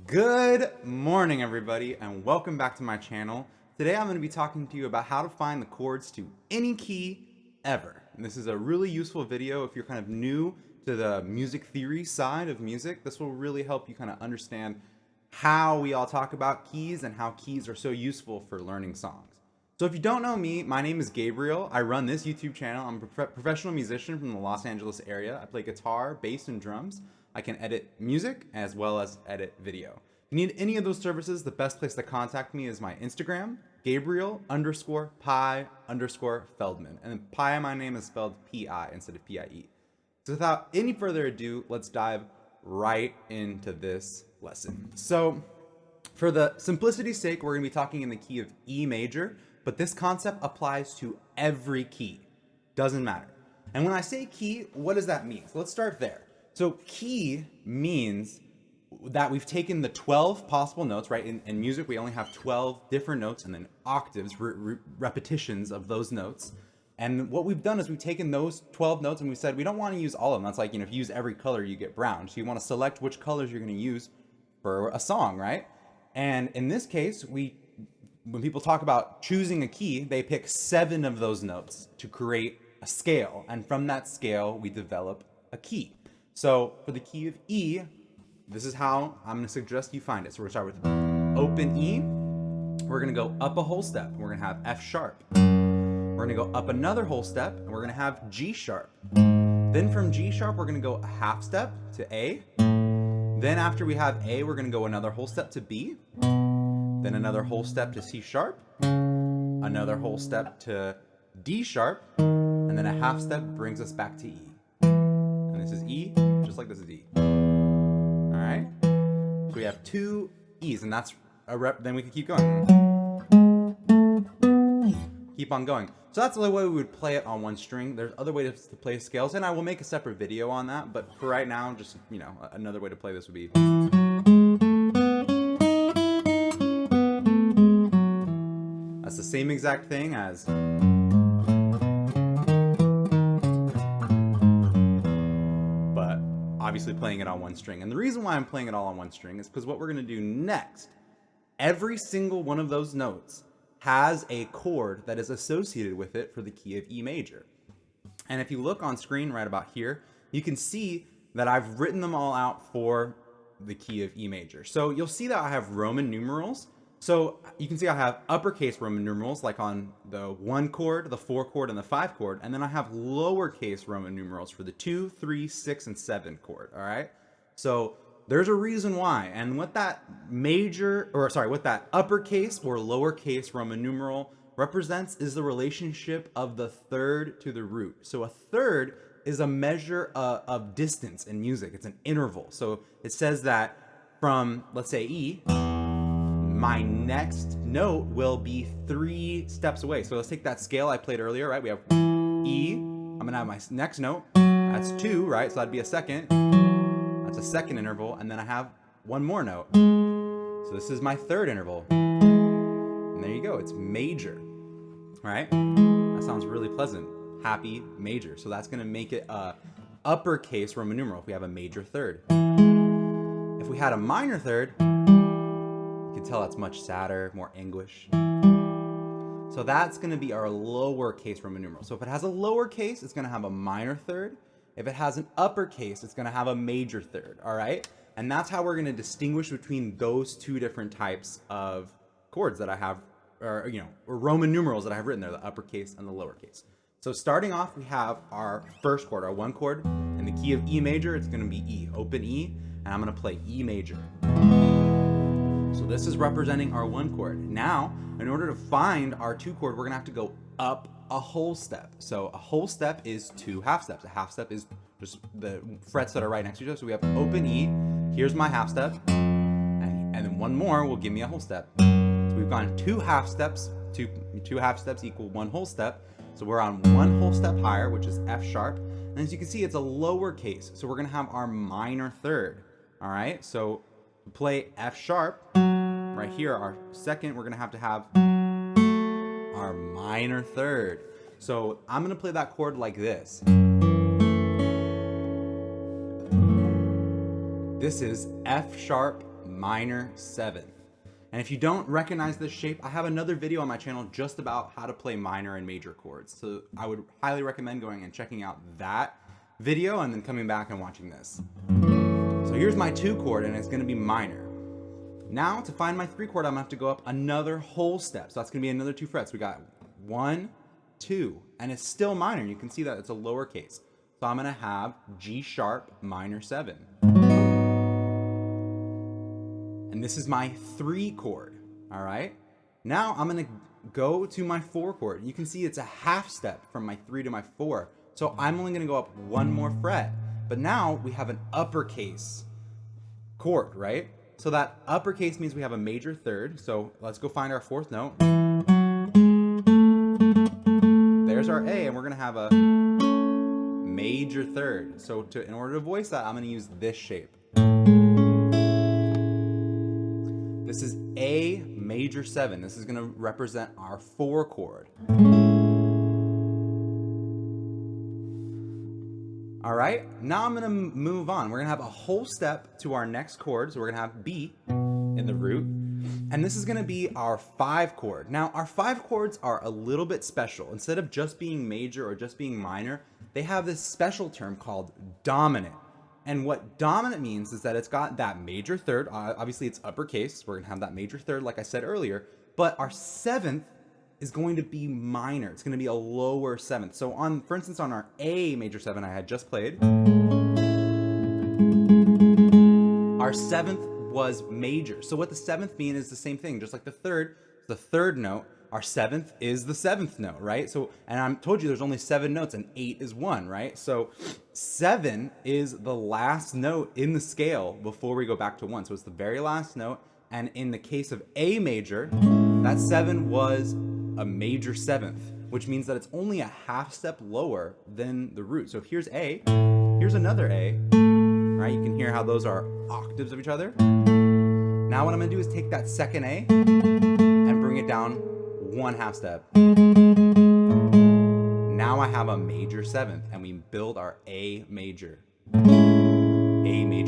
Good morning, everybody, and welcome back to my channel. Today I'm going to be talking to you about how to find the chords to any key ever. And this is a really useful video if you're kind of new to the music theory side of music. This will really help you kind of understand how we all talk about keys and how keys are so useful for learning songs. So if you don't know me, my name is Gabriel. I run this YouTube channel. I'm a professional musician from the Los Angeles area. I play guitar, bass, and drums. I can edit music as well as edit video. If you need any of those services, the best place to contact me is my Instagram, Gabriel_Pi_Feldman. And then Pi, my name is spelled P-I instead of P-I-E. So without any further ado, let's dive right into this lesson. So for the simplicity's sake, we're going to be talking in the key of E major, but this concept applies to every key. Doesn't matter. And when I say key, what does that mean? So let's start there. So key means that we've taken the 12 possible notes, right? In music, we only have 12 different notes and then octaves, repetitions of those notes. And what we've done is we've taken those 12 notes and we said we don't want to use all of them. That's like, if you use every color, you get brown. So you want to select which colors you're going to use for a song, right? And in this case, when people talk about choosing a key, they pick 7 of those notes to create a scale. And from that scale, we develop a key. So for the key of E, this is how I'm going to suggest you find it. So we're going to start with open E. We're going to go up a whole step. We're going to have F sharp. We're going to go up another whole step, and we're going to have G sharp. Then from G sharp, we're going to go a half step to A. Then after we have A, we're going to go another whole step to B. Then another whole step to C sharp. Another whole step to D sharp. And then a half step brings us back to E. And this is E, just like this is E. All right? So we have 2 E's, and that's a rep. Then we can keep going. Keep on going. So that's the way we would play it on one string. There's other ways to play scales, and I will make a separate video on that. But for right now, just, another way to play this would be. That's the same exact thing as. But obviously playing it on one string. And the reason why I'm playing it all on one string is because what we're going to do next, every single one of those notes has a chord that is associated with it for the key of E major. And if you look on screen right about here, you can see that I've written them all out for the key of E major. So you'll see that I have Roman numerals. So you can see I have uppercase Roman numerals like on the 1 chord, the 4 chord, and the 5 chord. And then I have lowercase Roman numerals for the 2, 3, 6, and 7 chord. All right. So there's a reason why. And what that what that uppercase or lowercase Roman numeral represents is the relationship of the third to the root. So a third is a measure of distance in music. It's an interval. So it says that from, let's say, E, my next note will be 3 steps away. So let's take that scale I played earlier, right? We have E. I'm going to have my next note. That's 2, right? So that'd be a second. That's a second interval. And then I have one more note. So this is my third interval. And there you go. It's major. All right? That sounds really pleasant. Happy major. So that's going to make it a uppercase Roman numeral if we have a major third. If we had a minor third, you can tell that's much sadder, more anguish. So that's going to be our lowercase Roman numeral. So if it has a lowercase, it's going to have a minor third. If it has an uppercase, it's going to have a major third. All right? And that's how we're going to distinguish between those 2 different types of chords that I have, or Roman numerals that I have written there, the uppercase and the lowercase. So starting off, we have our first chord, our 1 chord. In the key of E major, it's going to be E, open E, and I'm going to play E major. So this is representing our 1 chord. Now, in order to find our 2 chord, we're going to have to go up a whole step. So a whole step is 2 half steps. A half step is just the frets that are right next to each other. So we have open E. Here's my half step. And then one more will give me a whole step. So we've gone 2 half steps. 2 half steps equal 1 whole step. So we're on 1 whole step higher, which is F sharp. And as you can see, it's a lower case. So we're going to have our minor third. All right. So to play F sharp right here, our second, we're going to have our minor third. So I'm going to play that chord like this. This is F sharp minor 7th. And if you don't recognize this shape, I have another video on my channel just about how to play minor and major chords. So I would highly recommend going and checking out that video and then coming back and watching this. So here's my 2 chord and it's gonna be minor. Now to find my 3 chord, I'm gonna have to go up another whole step. So that's gonna be another 2 frets. We got 1, 2, and it's still minor. You can see that it's a lowercase. So I'm gonna have G sharp minor 7. And this is my 3 chord, all right? Now I'm gonna go to my 4 chord. You can see it's a half step from my 3 to my 4. So I'm only gonna go up 1 more fret. But now we have an uppercase chord, right? So that uppercase means we have a major 3rd. So let's go find our 4th note. There's our A, and we're gonna have a major 3rd. So in order to voice that, I'm gonna use this shape. This is A major 7. This is gonna represent our 4 chord. All right, now I'm gonna move on. We're gonna have a whole step to our next chord. So we're gonna have B in the root, and this is gonna be our 5 chord. Now our 5 chords are a little bit special. Instead of just being major or just being minor, they have this special term called dominant. And what dominant means is that it's got that major 3rd. Obviously it's uppercase. We're gonna have that major 3rd like I said earlier, but our 7th is going to be minor. It's gonna be a lower 7th. So for instance, on our A major 7 I had just played, our 7th was major. So what the 7th means is the same thing, just like the 3rd note, our 7th is the 7th note, right? So, and I told you there's only 7 notes and 8 is 1, right? So 7 is the last note in the scale before we go back to 1. So it's the very last note. And in the case of A major, that 7 was a major 7th, which means that it's only a half step lower than the root. So here's A, here's another A, right? You can hear how those are octaves of each other. Now what I'm gonna do is take that 2nd A and bring it down 1 half step. Now I have a major 7th, and we build our A major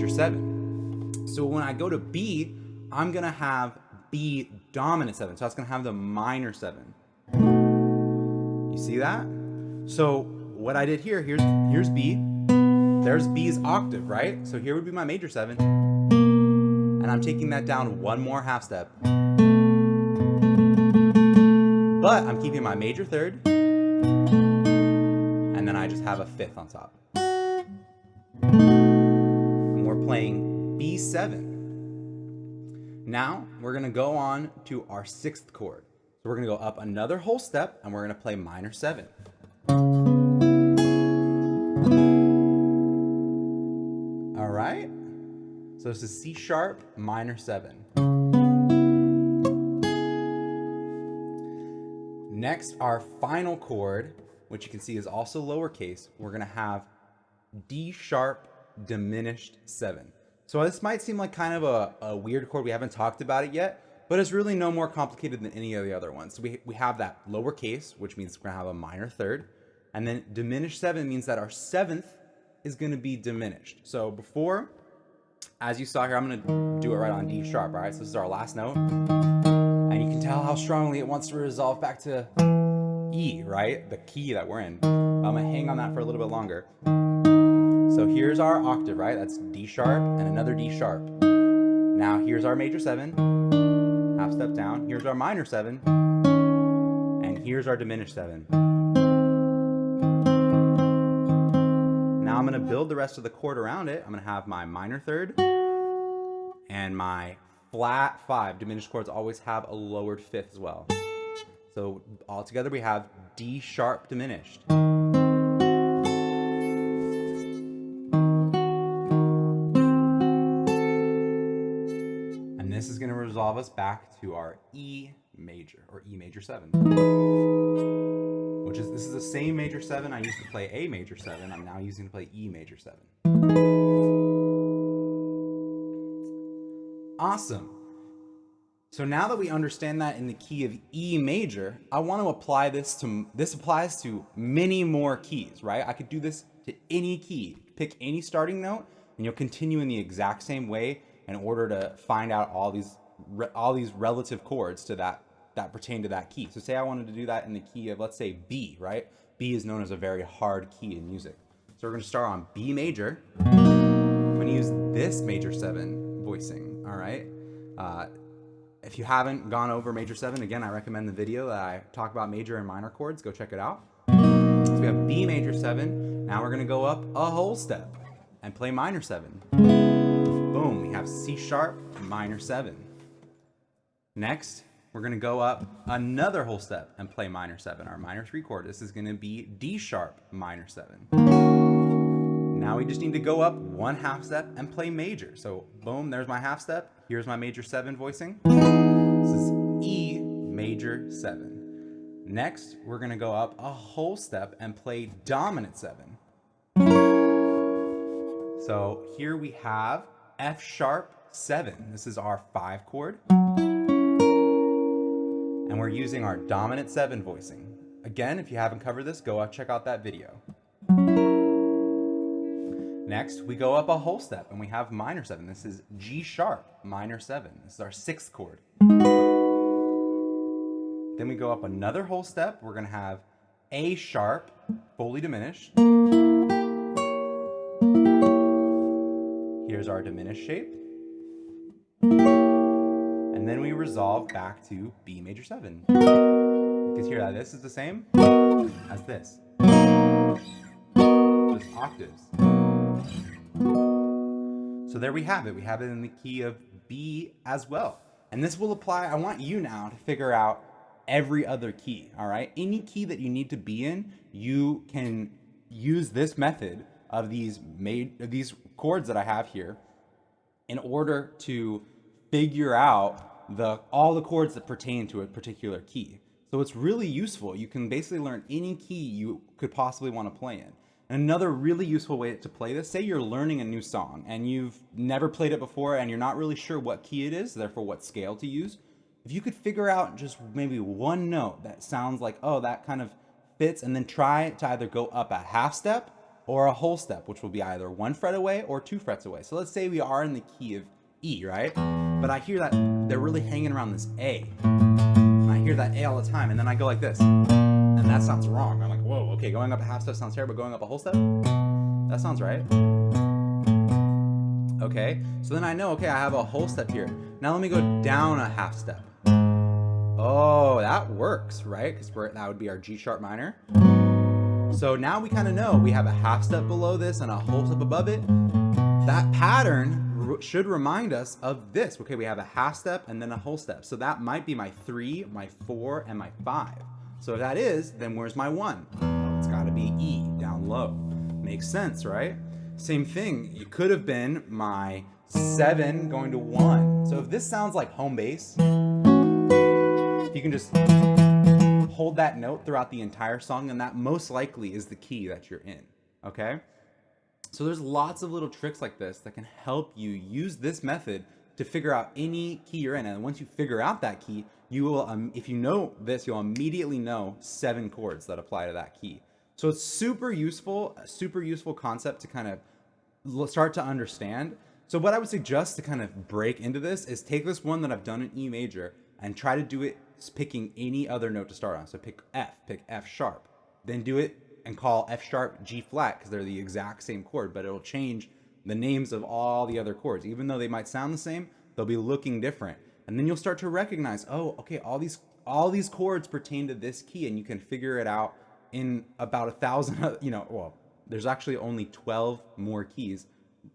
7. So when I go to B, I'm gonna have B dominant 7. So that's gonna have the minor 7. You see that? So what I did here, here's B. There's B's octave, right? So here would be my major 7. And I'm taking that down 1 more half step. But I'm keeping my major 3rd, and then I just have a 5th on top. And we're playing B7. Now we're gonna go on to our 6th chord. So we're gonna go up another whole step, and we're gonna play minor 7. All right, so this is C sharp minor 7. Next, our final chord, which you can see is also lowercase, we're gonna have D sharp diminished 7. So this might seem like kind of a weird chord. We haven't talked about it yet, but it's really no more complicated than any of the other ones. So we have that lowercase, which means we're gonna have a minor 3rd, and then diminished 7 means that our 7th is gonna be diminished. So before, as you saw here, I'm gonna do it right on D sharp, all right? So this is our last note. And you can tell how strongly it wants to resolve back to E, right? The key that we're in. I'm gonna hang on that for a little bit longer. So here's our octave, right? That's D sharp and another D sharp. Now here's our major 7, half step down. Here's our minor 7, and here's our diminished 7. Now I'm gonna build the rest of the chord around it. I'm gonna have my minor 3rd and my flat 5. Diminished chords always have a lowered 5th as well. So all together we have D sharp diminished. And this is going to resolve us back to our E major, or E major 7. This is the same major 7 I used to play A major 7. I'm now using to play E major 7. Awesome. So now that we understand that in the key of E major, I want to apply this applies to many more keys, right? I could do this to any key. Pick any starting note and you'll continue in the exact same way in order to find out all these relative chords to that pertain to that key. So say I wanted to do that in the key of, let's say, B, right? B is known as a very hard key in music. So we're going to start on B major. I'm going to use this major 7 voicing, all right? If you haven't gone over major 7, again, I recommend the video that I talk about major and minor chords. Go check it out. So we have B major 7. Now we're going to go up a whole step and play minor 7. Boom, we have C sharp, minor 7. Next, we're going to go up another whole step and play minor 7, our minor 3 chord. This is going to be D sharp, minor 7. Now we just need to go up 1 half step and play major. So boom, there's my half step. Here's my major 7 voicing. This is E major 7. Next, we're going to go up a whole step and play dominant 7. So here we have F sharp 7. This is our 5 chord. And we're using our dominant 7 voicing. Again, if you haven't covered this, go out, check out that video. Next, we go up a whole step and we have minor 7. This is G sharp, minor 7. This is our 6th chord. Then we go up another whole step. We're going to have A sharp, fully diminished. Here's our diminished shape. And then we resolve back to B major 7. You can hear that this is the same as this. Just octaves. So there we have it. We have it in the key of B as well. And this will apply. I want you now to figure out every other key, all right? Any key that you need to be in, you can use this method of these chords that I have here in order to figure out all the chords that pertain to a particular key. So it's really useful. You can basically learn any key you could possibly want to play in. And another really useful way to play this, say you're learning a new song and you've never played it before and you're not really sure what key it is, therefore what scale to use. If you could figure out just maybe one note that sounds like, oh, that kind of fits, and then try to either go up a half step or a whole step, which will be either 1 fret away or 2 frets away. So let's say we are in the key of E, right? But I hear that they're really hanging around this A. And I hear that A all the time, and then I go like this. And that sounds wrong. I'm like, whoa, okay, going up a half step sounds terrible, going up a whole step? That sounds right. Okay, so then I know, okay, I have a whole step here. Now let me go down a half step. Oh, that works, right? Because that would be our G sharp minor. So now we kind of know we have a half step below this and a whole step above it. That pattern should remind us of this. Okay, we have a half step and then a whole step. So that might be my 3, my 4, and my 5. So if that is, then where's my 1? Oh, it's got to be E, down low. Makes sense, right? Same thing, it could have been my 7 going to 1. So if this sounds like home bass, you can just hold that note throughout the entire song, and that most likely is the key that you're in, okay? So there's lots of little tricks like this that can help you use this method to figure out any key you're in. And once you figure out that key, you will, if you know this, you'll immediately know 7 chords that apply to that key. So it's super useful, a super useful concept to kind of start to understand. So what I would suggest to kind of break into this is take this one that I've done in E major and try to do it picking any other note to start on. So pick F sharp, then do it and call F sharp G flat because they're the exact same chord, but it'll change the names of all the other chords. Even though they might sound the same, they'll be looking different. And then you'll start to recognize, oh, okay, all these chords pertain to this key, and you can figure it out in about 1,000, well, there's actually only 12 more keys,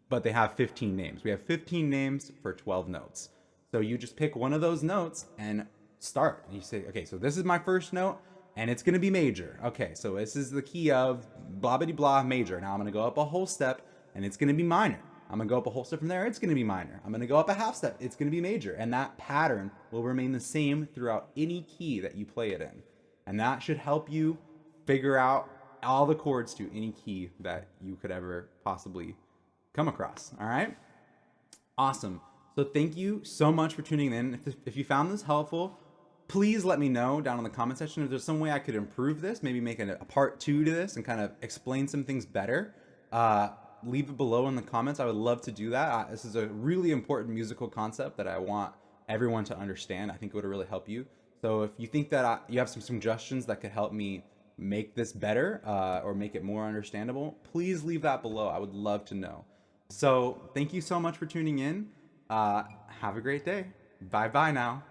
but they have 15 names. We have 15 names for 12 notes. So you just pick one of those notes and start. And you say, okay, so this is my first note, and it's gonna be major. Okay, so this is the key of blah, blah, blah, major. Now I'm gonna go up a whole step, and it's gonna be minor. I'm gonna go up a whole step from there, it's gonna be minor. I'm gonna go up a half step, it's gonna be major. And that pattern will remain the same throughout any key that you play it in. And that should help you figure out all the chords to any key that you could ever possibly come across, all right? Awesome. So thank you so much for tuning in. If you found this helpful, please let me know down in the comment section if there's some way I could improve this, maybe make a part 2 to this and kind of explain some things better. leave it below in the comments. I would love to do that. This is a really important musical concept that I want everyone to understand. I think it would really help you. So if you think that you have some suggestions that could help me make this better or make it more understandable, please leave that below. I would love to know. So thank you so much for tuning in. Have a great day. Bye bye now.